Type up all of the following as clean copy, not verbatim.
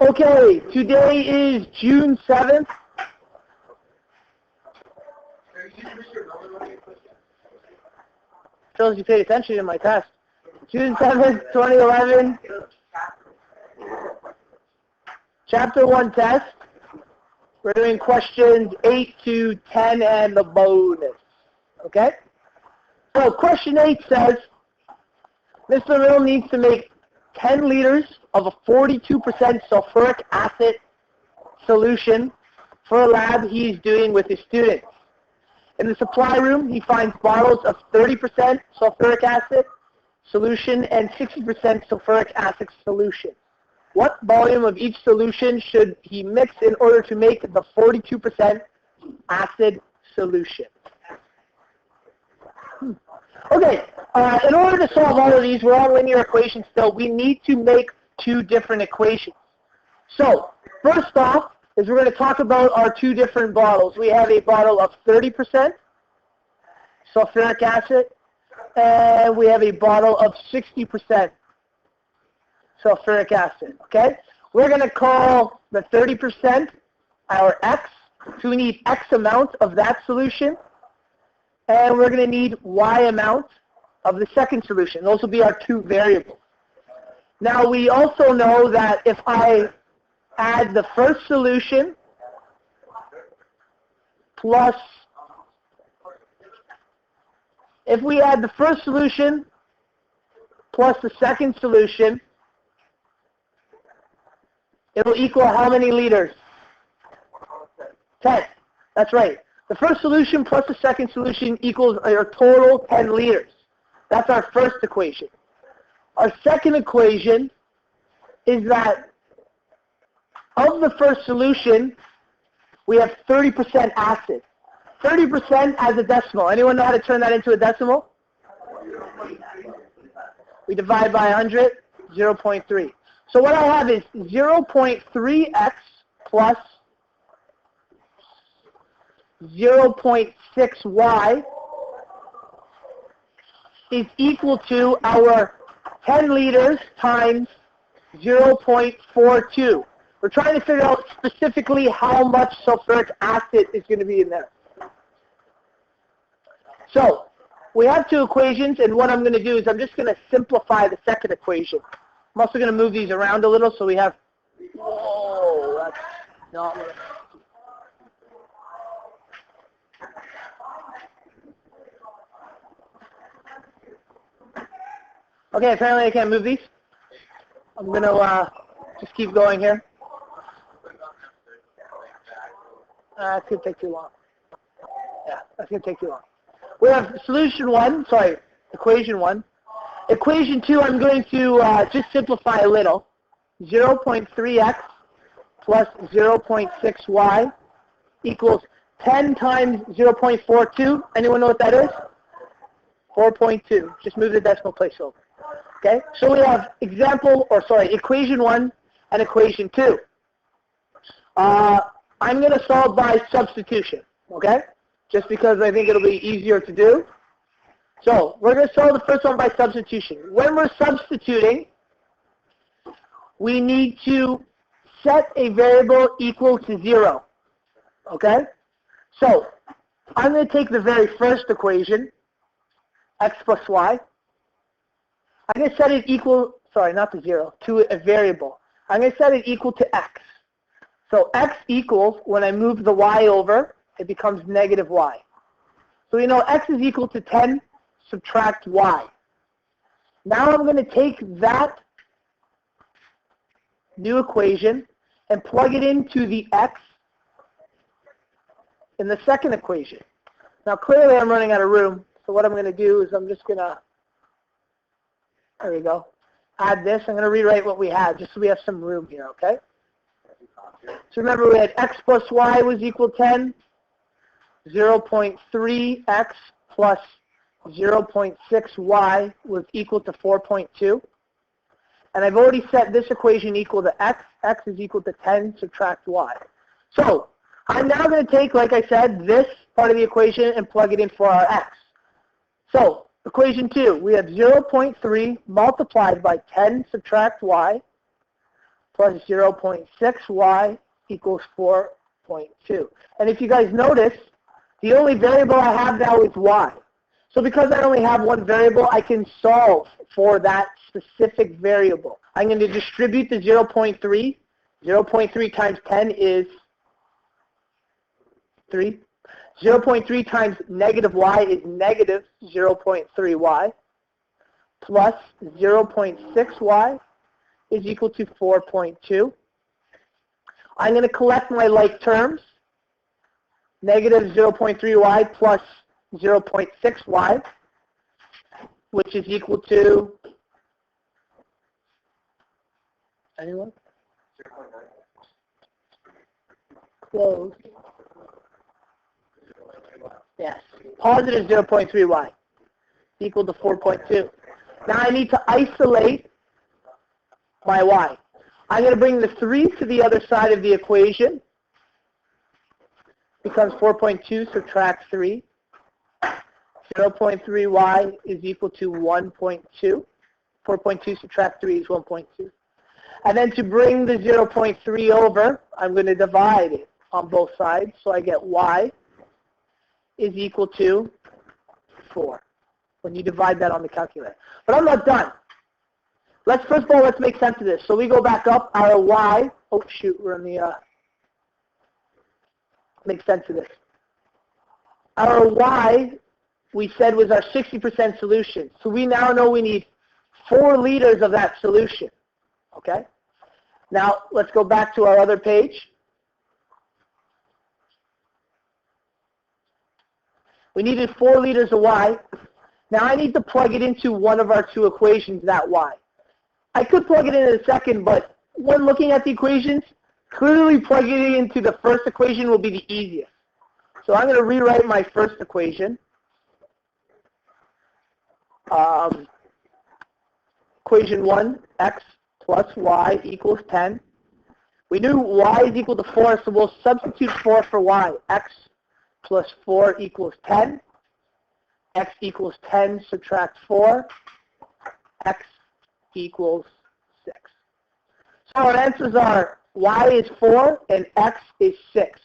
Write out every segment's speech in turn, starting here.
Okay, today is June 7th. Shows you paid attention in my test. June 7th, 2011. Chapter 1 test. We're doing questions 8 to 10 and the bonus. Okay? So question 8 says, Mr. Mill needs to make 10 liters of a 42% sulfuric acid solution for a lab he's doing with his students. In the supply room, he finds bottles of 30% sulfuric acid solution and 60% sulfuric acid solution. What volume of each solution should he mix in order to make the 42% acid solution? Okay, in order to solve all of these, we're on linear equations still. We need to make two different equations. So, first off, is we're going to talk about our two different bottles. We have a bottle of 30% sulfuric acid, and we have a bottle of 60% sulfuric acid, okay? We're going to call the 30% our X, so we need X amount of that solution, and we're going to need Y amount of the second solution. Those will be our two variables. Now, we also know that if I add the first solution plus, if we add the first solution plus the second solution, it will equal how many liters? 10. That's right. The first solution plus the second solution equals our total 10 liters. That's our first equation. Our second equation is that of the first solution, we have 30% acid. 30% as a decimal. Anyone know how to turn that into a decimal? We divide by 100, 0.3. So what I have is 0.3x plus 0.6y is equal to our 10 liters times 0.42. We're trying to figure out specifically how much sulfuric acid is going to be in there. So, we have two equations, and what I'm going to do is I'm just going to simplify the second equation. I'm also going to move these around a little so we have, whoa, that's not what Okay, apparently I can't move these. I'm going to just keep going here. That's going to take too long. Yeah, that's going to take too long. We have equation 1. Equation 2, I'm going to just simplify a little. 0.3x plus 0.6y equals 10 times 0.42. Anyone know what that is? 4.2. Just move the decimal place over. Okay, so we have equation 1 and equation 2. I'm going to solve by substitution, okay? Just because I think it'll be easier to do. So, we're going to solve the first one by substitution. When we're substituting, we need to set a variable equal to 0, okay? So, I'm going to take the very first equation, x plus y. I'm going to set it equal, not to 0, to a variable. I'm going to set it equal to x. So x equals, when I move the y over, it becomes negative y. So we know x is equal to 10, subtract y. Now I'm going to take that new equation and plug it into the x in the second equation. Now clearly I'm running out of room, so what I'm going to do is I'm just going to, there we go, add this. I'm going to rewrite what we had just so we have some room here, okay? So remember we had x plus y was equal 10, 0.3x plus 0.6y was equal to 4.2. And I've already set this equation equal to x. X is equal to 10, subtract y. So I'm now going to take, like I said, this part of the equation and plug it in for our x. So equation 2, we have 0.3 multiplied by 10, subtract y, plus 0.6y equals 4.2. And if you guys notice, the only variable I have now is y. So because I only have one variable, I can solve for that specific variable. I'm going to distribute the 0.3. 0.3 times 10 is 3. 0.3 times negative y is negative 0.3y plus 0.6y is equal to 4.2. I'm going to collect my like terms. Negative 0.3y plus 0.6y, which is equal to, anyone? Close. Yes, positive 0.3y equal to 4.2. Now I need to isolate my y. I'm going to bring the 3 to the other side of the equation. Becomes 4.2, subtract 3. 0.3y is equal to 1.2. 4.2 subtract 3 is 1.2. And then to bring the 0.3 over, I'm going to divide it on both sides. So I get y is equal to 4 when you divide that on the calculator. But I'm not done. First of all, let's make sense of this. So we go back up, our y, oh shoot, we're in the, make sense of this. Our y, we said, was our 60% solution. So we now know we need 4 liters of that solution. Okay? Now, let's go back to our other page. We needed 4 liters of y. Now I need to plug it into one of our 2 equations, that y. I could plug it in a second, but when looking at the equations, clearly plugging it into the first equation will be the easiest. So I'm going to rewrite my first equation. Equation 1, x plus y equals 10. We knew y is equal to 4, so we'll substitute 4 for y. X plus 4 equals 10. X equals 10, subtract 4. X equals 6. So our answers are y is 4 and x is 6.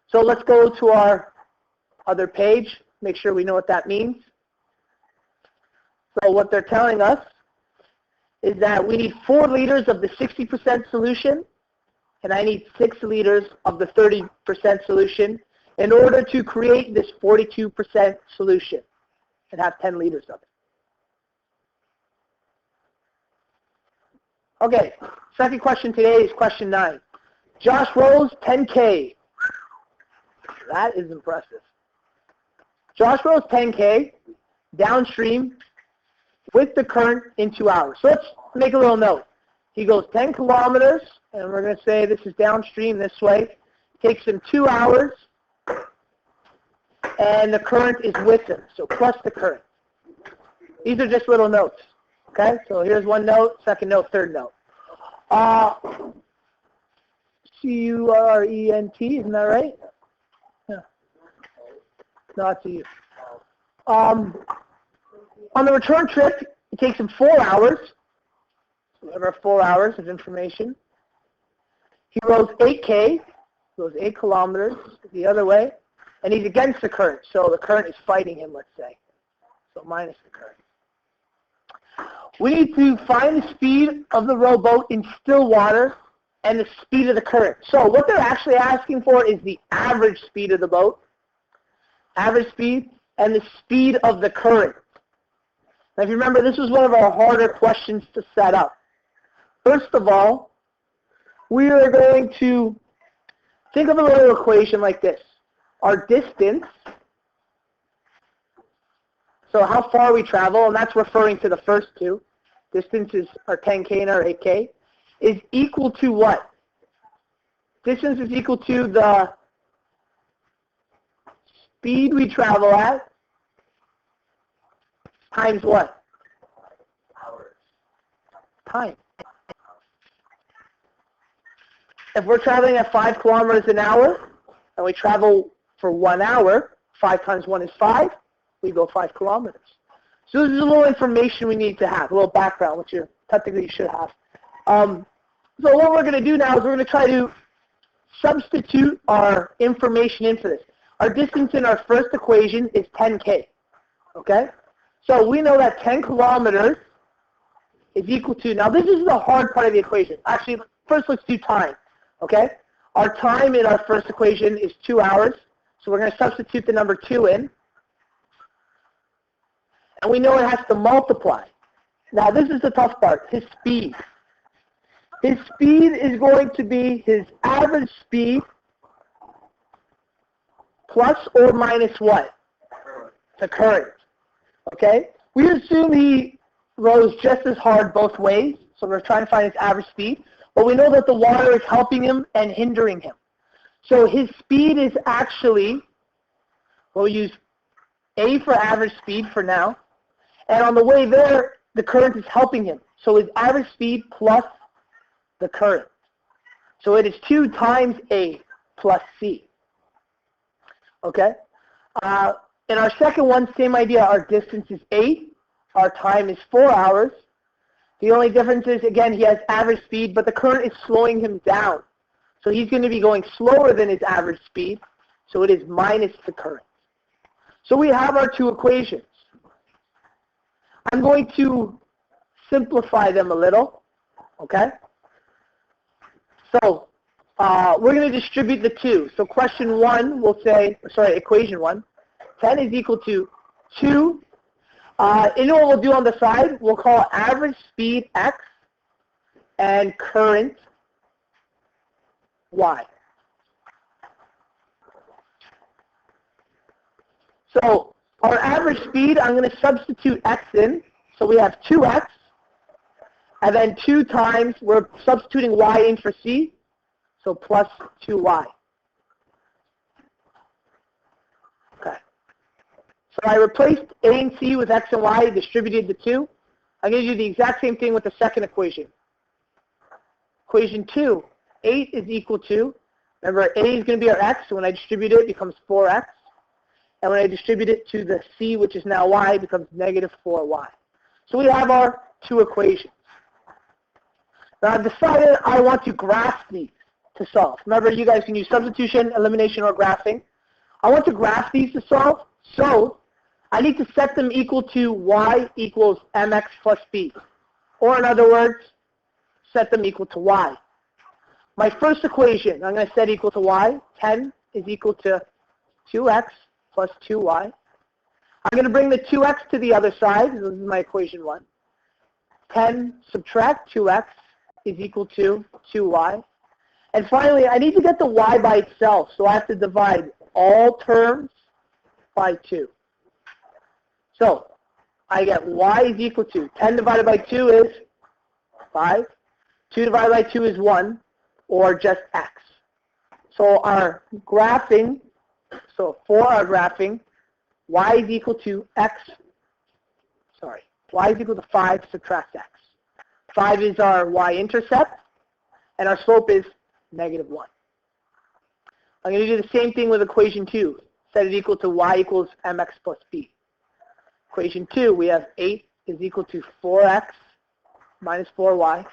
So let's go to our other page, make sure we know what that means. So what they're telling us is that we need 4 liters of the 60% solution, and I need 6 liters of the 30% solution in order to create this 42% solution and have 10 liters of it. Okay, second question today is question 9. Josh rows 10K. That is impressive. Josh rows 10K downstream with the current in 2 hours. So let's make a little note. He goes 10 kilometers, and we're going to say this is downstream this way. Takes him 2 hours, and the current is with him, so plus the current. These are just little notes. Okay, so here's one note, second note, third note. C-U-R-E-N-T, isn't that right? Yeah. No, it's you. On the return trip, it takes him 4 hours. So we have our 4 hours of information. He rows 8K, goes 8 kilometers the other way, and he's against the current. So the current is fighting him, let's say. So minus the current. We need to find the speed of the rowboat in still water and the speed of the current. So what they're actually asking for is the average speed of the boat, average speed, and the speed of the current. Now, if you remember, this was one of our harder questions to set up. First of all, we are going to think of a little equation like this. Our distance, so how far we travel, and that's referring to the first two, distances are 10K and our 8K, is equal to what? Distance is equal to the speed we travel at times what? Hours. Time. If we're traveling at 5 kilometers an hour, and we travel for 1 hour, 5 times 1 is 5, we go 5 kilometers. So this is a little information we need to have, a little background, which you technically should have. So what we're going to do now is we're going to try to substitute our information in for this. Our distance in our first equation is 10K, okay? So we know that 10 kilometers is equal to, now this is the hard part of the equation. Actually, first let's do time, okay? Our time in our first equation is 2 hours, so we're going to substitute the number 2 in. And we know it has to multiply. Now this is the tough part, his speed. His speed is going to be his average speed plus or minus what? The current. Okay? We assume he rows just as hard both ways, so we're trying to find his average speed, but we know that the water is helping him and hindering him. So his speed is actually, we'll use A for average speed for now, and on the way there, the current is helping him. So his average speed plus the current. So it is 2 times A plus C. Okay? In our second one, same idea. Our distance is 8. Our time is 4 hours. The only difference is, again, he has average speed, but the current is slowing him down. So he's going to be going slower than his average speed. So it is minus the current. So we have our 2 equations. I'm going to simplify them a little. Okay? So we're going to distribute the 2. So question 1 will say, equation 1, 10 is equal to 2. You know what we'll do on the side? We'll call average speed X and current Y. So our average speed, I'm going to substitute X in. So we have 2X. And then 2 times, we're substituting Y in for C, so plus 2Y. Okay. So I replaced A and C with X and Y, distributed the 2. I'm going to do the exact same thing with the second equation. Equation 2, 8 is equal to, remember A is going to be our X, so when I distribute it, it becomes 4X. And when I distribute it to the C, which is now Y, it becomes negative 4Y. So we have our 2 equations. Now I've decided I want to graph these to solve. Remember, you guys can use substitution, elimination, or graphing. I want to graph these to solve, so I need to set them equal to y equals mx plus b. Or in other words, set them equal to y. My first equation, I'm going to set equal to y. 10 is equal to 2x plus 2y. I'm going to bring the 2x to the other side. This is my equation 1. 10 subtract 2x is equal to 2y. And finally, I need to get the y by itself, so I have to divide all terms by 2. So I get y is equal to 10 divided by 2 is 5. 2 divided by 2 is 1, or just x. So our graphing, for our graphing, y is equal to y is equal to 5 subtract x. 5 is our y-intercept, and our slope is negative 1. I'm going to do the same thing with equation 2. Set it equal to y equals mx plus b. Equation 2, we have 8 is equal to 4x minus 4y.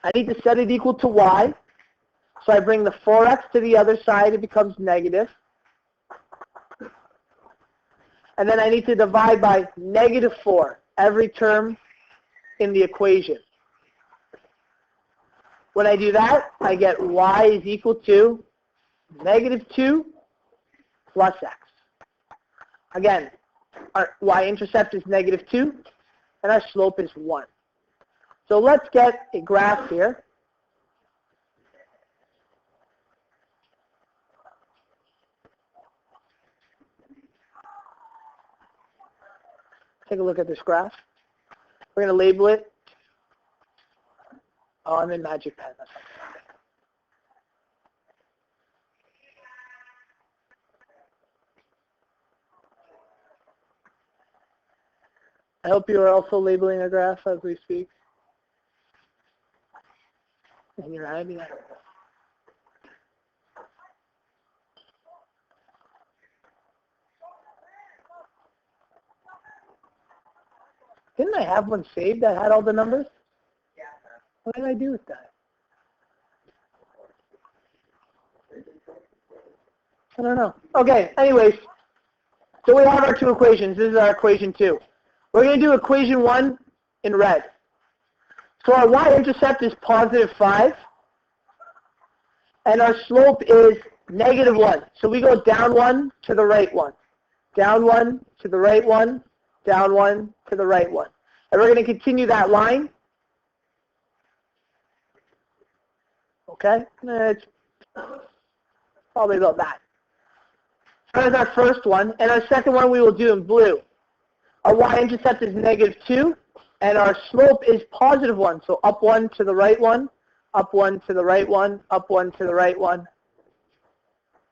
I need to set it equal to y, so I bring the 4x to the other side, it becomes negative. And then I need to divide by negative 4, every term in the equation. When I do that, I get y is equal to negative 2 plus x. Again, our y-intercept is negative 2, and our slope is 1. So let's get a graph here. Take a look at this graph. We're going to label it. Oh, I'm in Magic Pen. That's okay. I hope you are also labeling a graph as we speak. And you're adding that. Didn't I have one saved that had all the numbers? What did I do with that? I don't know. Okay, anyways, so we have our two equations. This is our equation 2. We're going to do equation 1 in red. So our y-intercept is positive 5, and our slope is negative 1. So we go down 1 to the right 1. Down 1 to the right 1. Down 1 to the right 1. And we're going to continue that line. Okay? It's probably about that. So that's our first one. And our second one we will do in blue. Our y-intercept is negative 2, and our slope is positive 1. So up 1 to the right 1, up 1 to the right 1, up 1 to the right 1,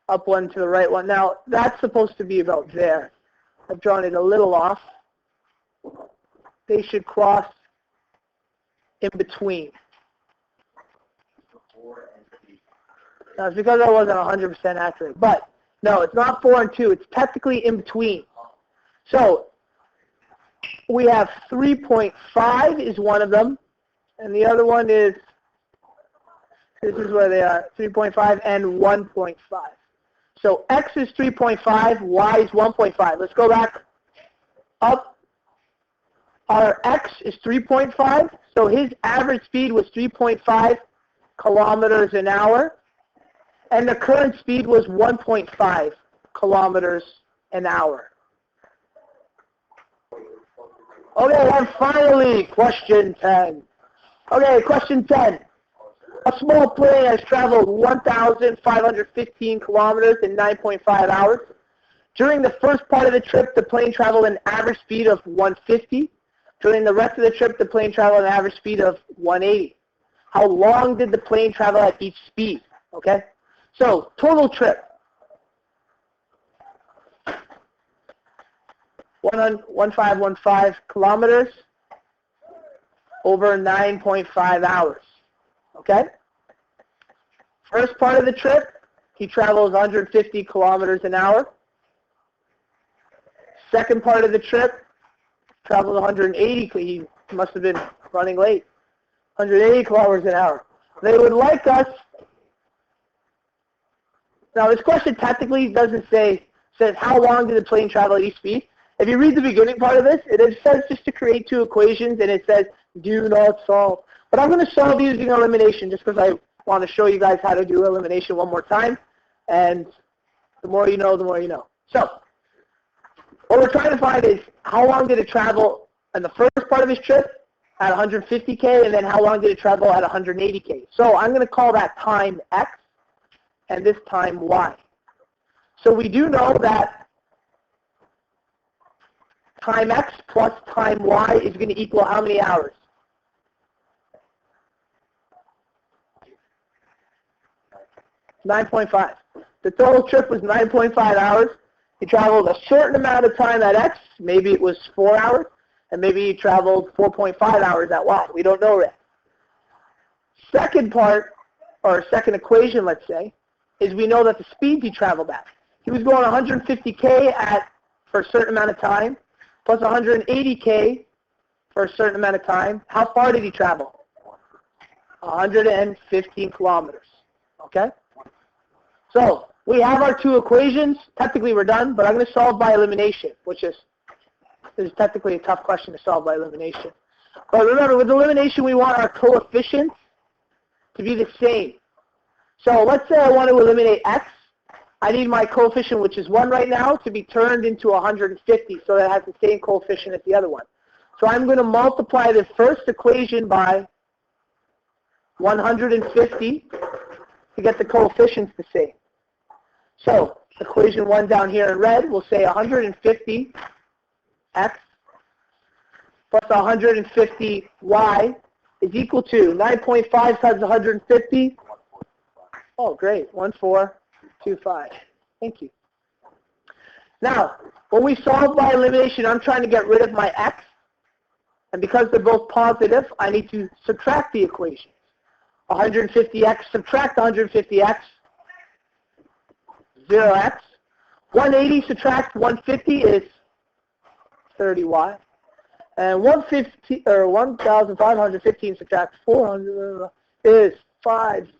up 1 to the right 1. Now, that's supposed to be about there. I've drawn it a little off. They should cross in between. Now, it's because I wasn't 100% accurate. But, no, it's not 4 and 2. It's technically in between. So, we have 3.5 is one of them. And the other one is, this is where they are, 3.5 and 1.5. So, x is 3.5, y is 1.5. Let's go back up. Our x is 3.5, so his average speed was 3.5 kilometers an hour, and the current speed was 1.5 kilometers an hour. Okay, and finally, question 10. Okay, question 10. A small plane has traveled 1,515 kilometers in 9.5 hours. During the first part of the trip, the plane traveled an average speed of 150. During the rest of the trip, the plane traveled an average speed of 180. How long did the plane travel at each speed? Okay? So, total trip. 1515 kilometers over 9.5 hours. Okay? First part of the trip, he travels 150 kilometers an hour. Second part of the trip, travels 180. He must have been running late. 180 kilometers an hour. They would like us. Now, this question technically doesn't say, says how long did the plane travel at each speed. If you read the beginning part of this, it says just to create two equations, and it says do not solve. But I'm going to solve using elimination just because I want to show you guys how to do elimination one more time. And the more you know, the more you know. So, what we're trying to find is how long did it travel in the first part of his trip at 150K, and then how long did it travel at 180K. So I'm going to call that time X, and this time Y. So we do know that time X plus time Y is going to equal how many hours? $9.5. The total trip was 9.5 hours. He traveled a certain amount of time at X. Maybe it was 4 hours, and maybe he traveled 4.5 hours at Y. We don't know that. Second part, or second equation, let's say, is we know that the speed he traveled at. He was going 150K for a certain amount of time, plus 180K for a certain amount of time. How far did he travel? 115 kilometers. Okay? So, we have our two equations. Technically, we're done, but I'm going to solve by elimination, which is technically a tough question to solve by elimination. But remember, with elimination, we want our coefficients to be the same. So let's say I want to eliminate X. I need my coefficient, which is 1 right now, to be turned into 150, so that it has the same coefficient as the other one. So I'm going to multiply the first equation by 150 to get the coefficients the same. So equation 1 down here in red will say 150 X plus 150 Y is equal to 9.5 times 150. Oh, great. 1425. Thank you. Now, when we solve by elimination, I'm trying to get rid of my X. And because they're both positive, I need to subtract the equations. 150X subtract 150X, 0X. 180 subtract 150 is 30Y. And 1,515 subtract 400 is 1090.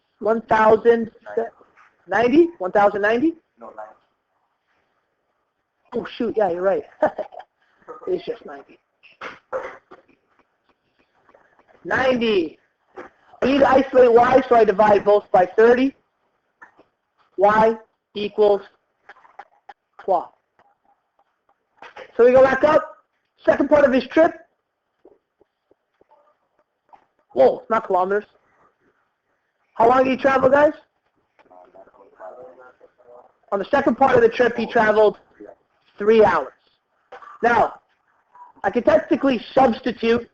1090. Oh, shoot, yeah, you're right. It's just 90. 90. I need to isolate y, so I divide both by 30. Y equals 12. So we go back up. Second part of his trip. Whoa, not kilometers. How long did he travel, guys? On the second part of the trip, he traveled 3 hours. Now, I can technically substitute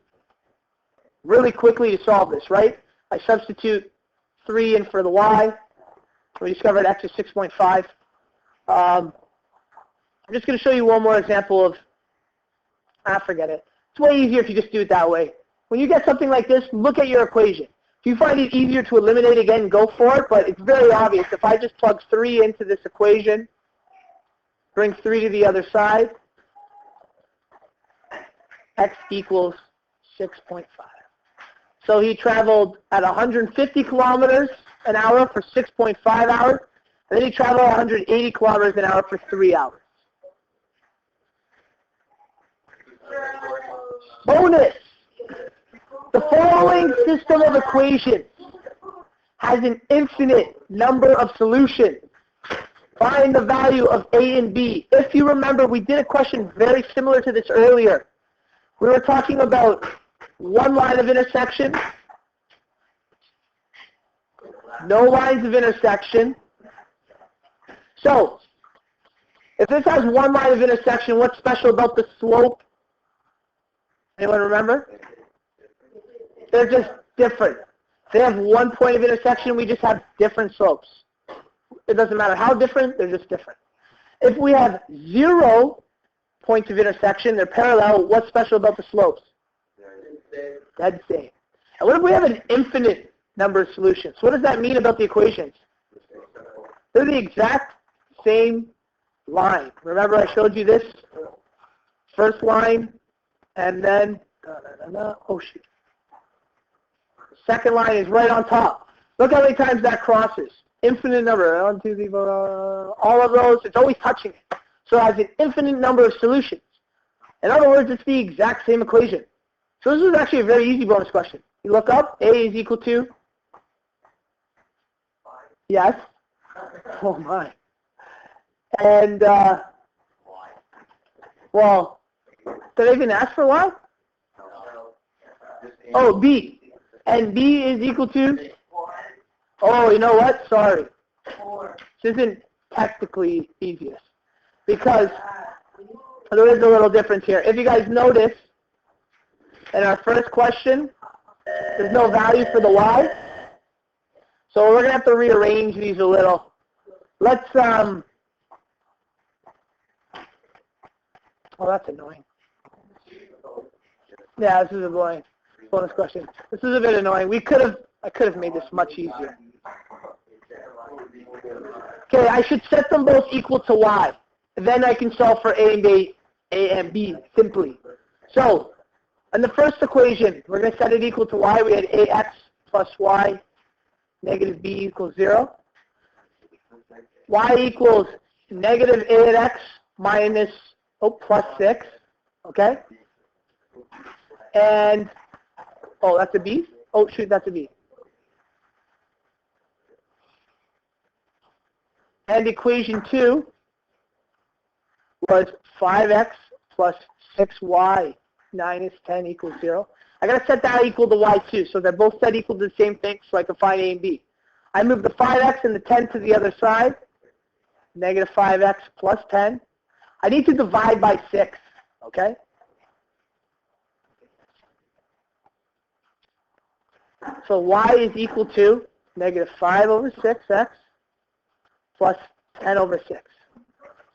really quickly to solve this, right? I substitute 3 in for the y. We discovered x is 6.5. I'm just going to show you one more example of, forget it. It's way easier if you just do it that way. When you get something like this, look at your equation. If you find it easier to eliminate again, go for it, but it's very obvious. If I just plug 3 into this equation, bring 3 to the other side, x equals 6.5. So he traveled at 150 kilometers an hour for 6.5 hours, and then he traveled 180 kilometers an hour for 3 hours. Bonus! The following system of equations has an infinite number of solutions. Find the value of A and B. If you remember, we did a question very similar to this earlier. We were talking about one line of intersection, no lines of intersection. So, if this has one line of intersection, what's special about the slope? Anyone remember? They're just different. They have one point of intersection, we just have different slopes. It doesn't matter how different, they're just different. If we have 0 points of intersection, they're parallel, what's special about the slopes? Dead same. And what if we have an infinite number of solutions? What does that mean about the equations? They're the exact same line. Remember I showed you this? First line, and then, oh shoot. Second line is right on top. Look how many times that crosses. Infinite number. 1, 2, 3, 4, all of those, it's always touching it. So it has an infinite number of solutions. In other words, it's the exact same equation. So this is actually a very easy bonus question. You look up, A is equal to? Yes? Oh my. And, well, did I even ask for Y? Oh, B. And B is equal to? Oh, you know what? Sorry. This isn't technically easiest. Because there is a little difference here. If you guys notice, in our first question, there's no value for the Y. So we're going to have to rearrange these a little. Let's, oh, that's annoying. Yeah, this is annoying. Bonus question. This is a bit annoying. I could have made this much easier. Okay, I should set them both equal to Y. Then I can solve for A and B simply. So, in the first equation, we're going to set it equal to Y. We had AX plus Y negative B equals 0. Y equals negative A at X minus, plus 6. Okay? And, oh, that's a B? Oh, shoot, that's a B. And equation 2 was 5x plus 6y minus 10 equals 0. I got to set that equal to y too, so they're both set equal to the same thing, so I can find A and B. I move the 5x and the 10 to the other side. Negative 5x plus 10. I need to divide by 6, okay? So y is equal to negative 5 over 6x plus 10 over 6.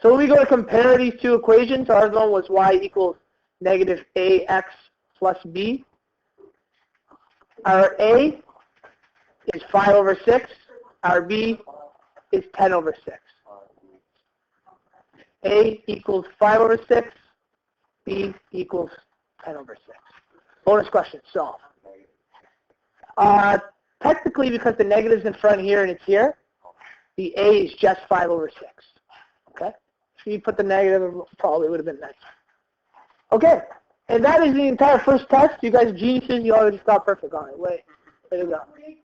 So when we go to compare these two equations, our one was y equals negative ax plus b. Our a is 5 over 6. Our b is 10 over 6. A equals 5 over 6. B equals 10 over 6. Bonus question, solve. Technically, because the negative's in front here and it's here, the A is just 5 over 6. Okay? If you put the negative, it probably would have been nice. Okay, and that is the entire first test. You guys are geniuses. You already got perfect on it. Way to go.